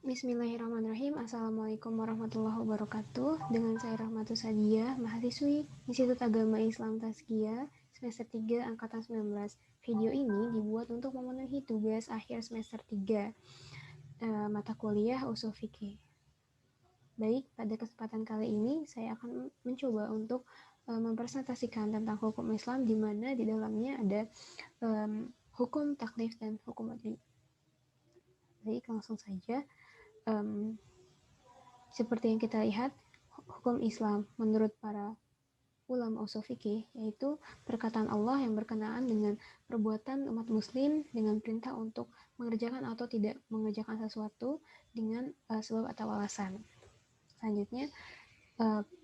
Bismillahirrahmanirrahim. Assalamualaikum warahmatullahi wabarakatuh. Dengan saya Rahmatus Sadiyah, mahasiswi Institut Agama Islam Tazkiyah semester 3 angkatan 19. Video ini dibuat untuk memenuhi tugas akhir semester 3 mata kuliah Ushul Fikih. Baik, pada kesempatan kali ini saya akan mencoba untuk mempresentasikan tentang hukum Islam, di mana di dalamnya ada hukum taklif dan hukum wajib. Baik, langsung saja. Seperti yang kita lihat, hukum Islam menurut para ulama ushul fikih yaitu perkataan Allah yang berkenaan dengan perbuatan umat muslim dengan perintah untuk mengerjakan atau tidak mengerjakan sesuatu dengan sebab atau alasan. Selanjutnya,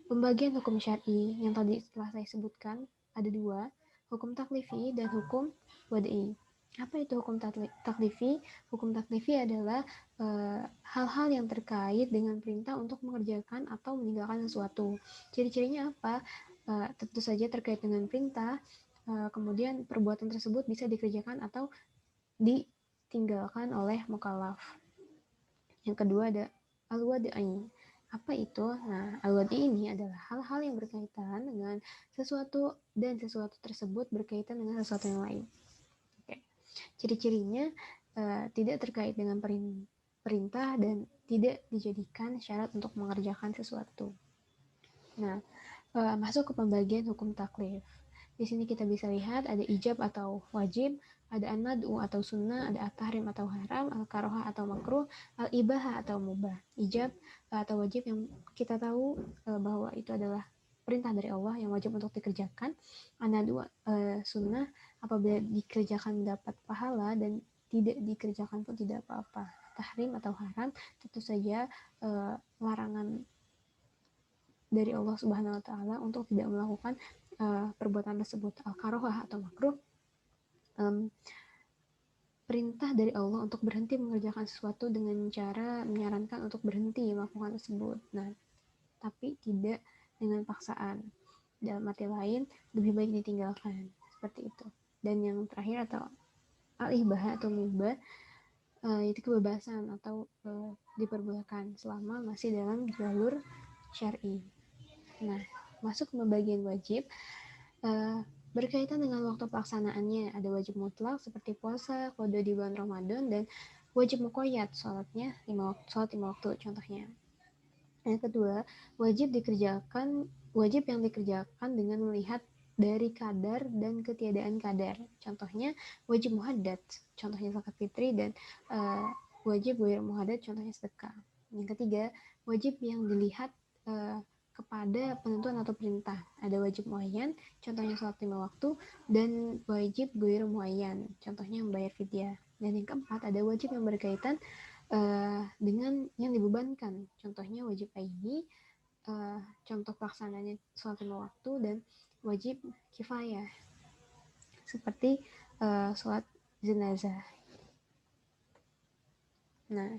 pembagian hukum syar'i yang tadi telah saya sebutkan ada dua, hukum taklifi dan hukum wad'i. Apa itu hukum taklifi? Hukum taklifi adalah hal-hal yang terkait dengan perintah untuk mengerjakan atau meninggalkan sesuatu. Ciri-cirinya apa? Tentu saja terkait dengan perintah, kemudian perbuatan tersebut bisa dikerjakan atau ditinggalkan oleh mukallaf. Yang kedua ada al-wad'i. Apa itu? Nah, al-wad'i ini adalah hal-hal yang berkaitan dengan sesuatu dan sesuatu tersebut berkaitan dengan sesuatu yang lain. Oke. Ciri-cirinya tidak terkait dengan perintah dan tidak dijadikan syarat untuk mengerjakan sesuatu. Nah, masuk ke pembagian hukum taklif. Di sini kita bisa lihat ada ijab atau wajib, ada an-nad'u atau sunnah, ada at-tahrim atau haram, al-karoha atau makruh, al-ibaha atau mubah. Ijab atau wajib yang kita tahu bahwa itu adalah perintah dari Allah yang wajib untuk dikerjakan. An-nad'u sunnah, apabila dikerjakan mendapat pahala dan tidak dikerjakan pun tidak apa-apa. Tahrim atau haram tentu saja larangan dari Allah Subhanahu wa taala untuk tidak melakukan perbuatan tersebut. Al-karohah atau makruh, perintah dari Allah untuk berhenti mengerjakan sesuatu dengan cara menyarankan untuk berhenti melakukan tersebut. Nah, tapi tidak dengan paksaan. Dalam arti lain, lebih baik ditinggalkan. Seperti itu. Dan yang terakhir atau al-ibahah atau mubah, itu kebebasan atau diperbolehkan selama masih dalam jalur syar'i. Nah, masuk ke bagian wajib, berkaitan dengan waktu pelaksanaannya. Ada wajib mutlak seperti puasa, qada di bulan Ramadan, dan wajib muqayyad, sholatnya 5 waktu contohnya. Yang kedua, wajib yang dikerjakan dengan melihat dari kadar dan ketiadaan kadar. Contohnya wajib muhaddad, contohnya zakat fitri, dan wajib ghair muhaddad, contohnya sedekah. Yang ketiga, wajib yang dilihat kepada penentuan atau perintah. Ada wajib muayyan, contohnya sholat 5 waktu, dan wajib ghair muayyan, contohnya membayar fidyah. Dan yang keempat, ada wajib yang berkaitan dengan yang dibebankan, contohnya wajib aini, contoh pelaksananya sholat 5 waktu, dan wajib kifayah seperti sholat jenazah. Nah,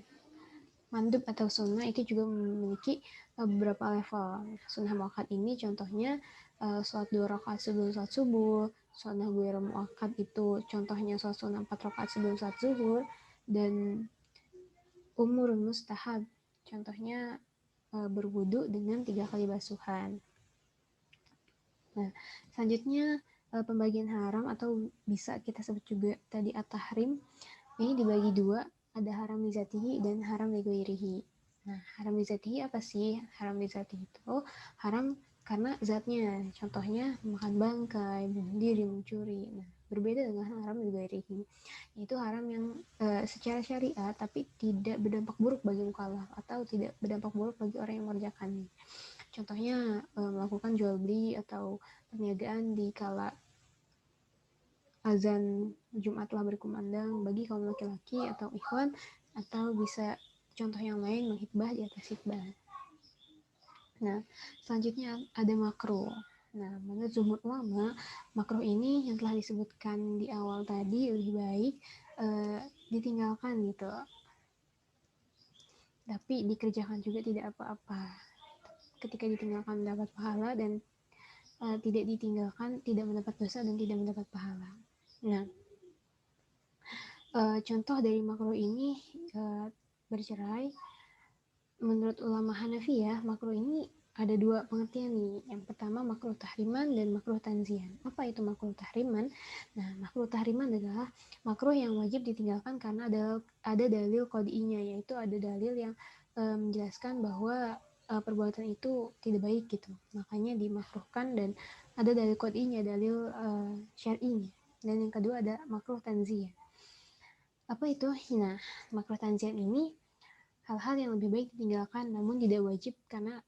mandub atau sunnah itu juga memiliki beberapa level. Sunnah muakkad ini contohnya sholat 2 rakaat sebelum sholat subuh. Sunnah ghair muakkad itu contohnya sholat sunnah 4 rakaat sebelum sholat zuhur. Dan umur mustahab contohnya berwudu dengan 3 kali basuhan. Nah, selanjutnya pembagian haram atau bisa kita sebut juga tadi at-tahrim. Ini dibagi dua, ada haram li zatihi dan haram li ghairihi. Nah, haram li zatihi apa sih? Haram li zatihi itu haram karena zatnya, contohnya makan bangkai, bunuh diri, mencuri. Nah, berbeda dengan haram li ghairihi. Itu haram yang secara syariat tapi tidak berdampak buruk bagi mukallaf atau tidak berdampak buruk bagi orang yang mengerjakannya. Contohnya melakukan jual beli atau perniagaan di kala azan Jumat telah berkumandang bagi kaum laki-laki atau ikhwan, atau bisa contoh yang lain menghitbah di atas hitbah. Nah, selanjutnya ada makruh. Nah, menurut jumhur ulama, makruh ini yang telah disebutkan di awal tadi lebih baik ditinggalkan gitu. Tapi dikerjakan juga tidak apa-apa. Ketika ditinggalkan mendapat pahala, dan tidak ditinggalkan tidak mendapat dosa dan tidak mendapat pahala. Nah, contoh dari makruh ini bercerai, Menurut ulama Hanafiyah, makruh ini ada dua pengertian nih. Yang pertama makruh tahriman dan makruh tanzihan. Apa itu makruh tahriman? Nah, makruh tahriman adalah makruh yang wajib ditinggalkan karena ada dalil qad'inya, yaitu ada dalil yang menjelaskan bahwa perbuatan itu tidak baik gitu. Makanya dimakruhkan dan ada dalil qad'inya, dalil syar'inya. Dan yang kedua ada makruh tanzihan. Apa itu? Nah, makruh tanzihan ini hal-hal yang lebih baik ditinggalkan namun tidak wajib karena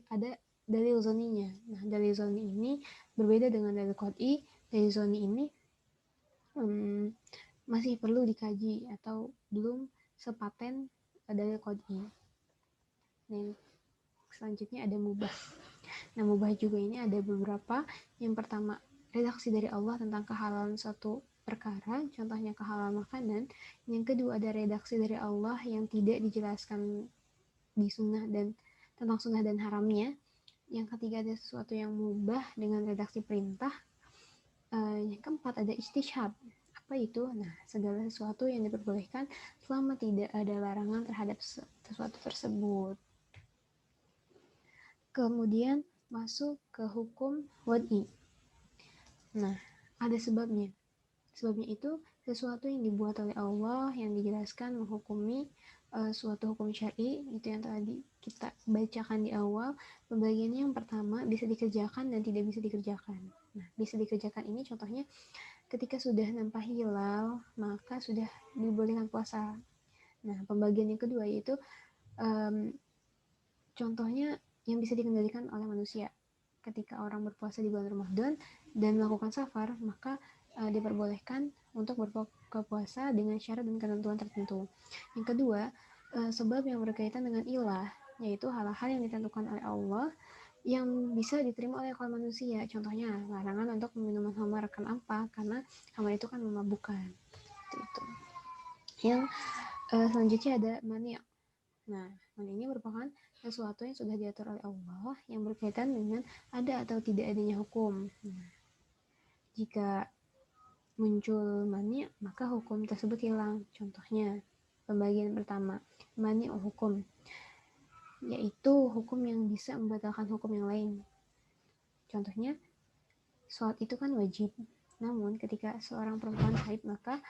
ada dalil zoninya. Nah, dalil zoni ini berbeda dengan dalil qot'i. Dalil zoni ini masih perlu dikaji atau belum sepaten dalil qot'i. Nah, selanjutnya ada mubah. Nah, mubah juga ini ada beberapa. Yang pertama, redaksi dari Allah tentang kehalalan suatu perkara, contohnya kehalalan makanan. Yang kedua, ada redaksi dari Allah yang tidak dijelaskan di sunnah dan tentang sunnah dan haramnya. Yang ketiga ada sesuatu yang mubah dengan redaksi perintah. Yang keempat ada istishab. Apa itu? Nah, segala sesuatu yang diperbolehkan selama tidak ada larangan terhadap sesuatu tersebut. Kemudian masuk ke hukum wad'i. Nah, ada sebabnya. Sebabnya itu sesuatu yang dibuat oleh Allah yang dijelaskan menghukumi suatu hukum syar'i, itu yang tadi kita bacakan di awal. Pembagiannya yang pertama bisa dikerjakan dan tidak bisa dikerjakan. Nah, bisa dikerjakan ini contohnya ketika sudah nampak hilal maka sudah dibolehkan puasa. Nah, pembagian yang kedua yaitu contohnya yang bisa dikendalikan oleh manusia. Ketika orang berpuasa di bulan Ramadan dan melakukan safar, maka diperbolehkan untuk berbuka puasa dengan syarat dan ketentuan tertentu. Yang kedua, sebab yang berkaitan dengan ilah, yaitu hal-hal yang ditentukan oleh Allah yang bisa diterima oleh akal manusia. Contohnya, larangan untuk minuman khamar. Kenapa? Karena khamar itu kan memabukkan. Itu. Yang selanjutnya ada mani'. Nah, mani ini merupakan sesuatu yang sudah diatur oleh Allah yang berkaitan dengan ada atau tidak adanya hukum. Nah, jika muncul mani, maka hukum tersebut hilang. Contohnya, pembagian pertama, mani hukum, yaitu hukum yang bisa membatalkan hukum yang lain. Contohnya, sholat itu kan wajib. Namun, ketika seorang perempuan haid, maka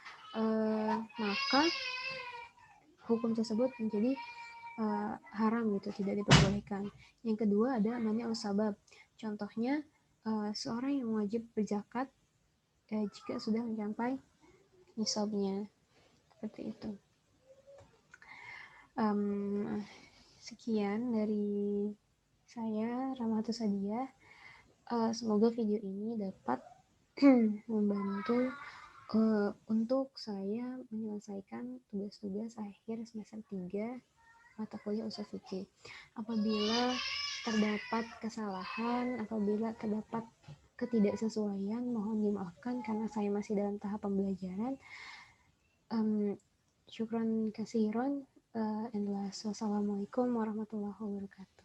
hukum tersebut menjadi haram gitu, tidak diperbolehkan. Yang kedua ada mani sabab. Contohnya seorang yang wajib berzakat jika sudah mencapai nisabnya, seperti itu. Sekian dari saya, Rahmatus Sadiah. Semoga video ini dapat membantu untuk saya menyelesaikan tugas-tugas akhir semester 3 mata kuliah usul fikih. Apabila terdapat kesalahan, apabila terdapat ketidaksesuaian, mohon dimaafkan karena saya masih dalam tahap pembelajaran. Syukran kasiron. Wassalamualaikum warahmatullahi wabarakatuh.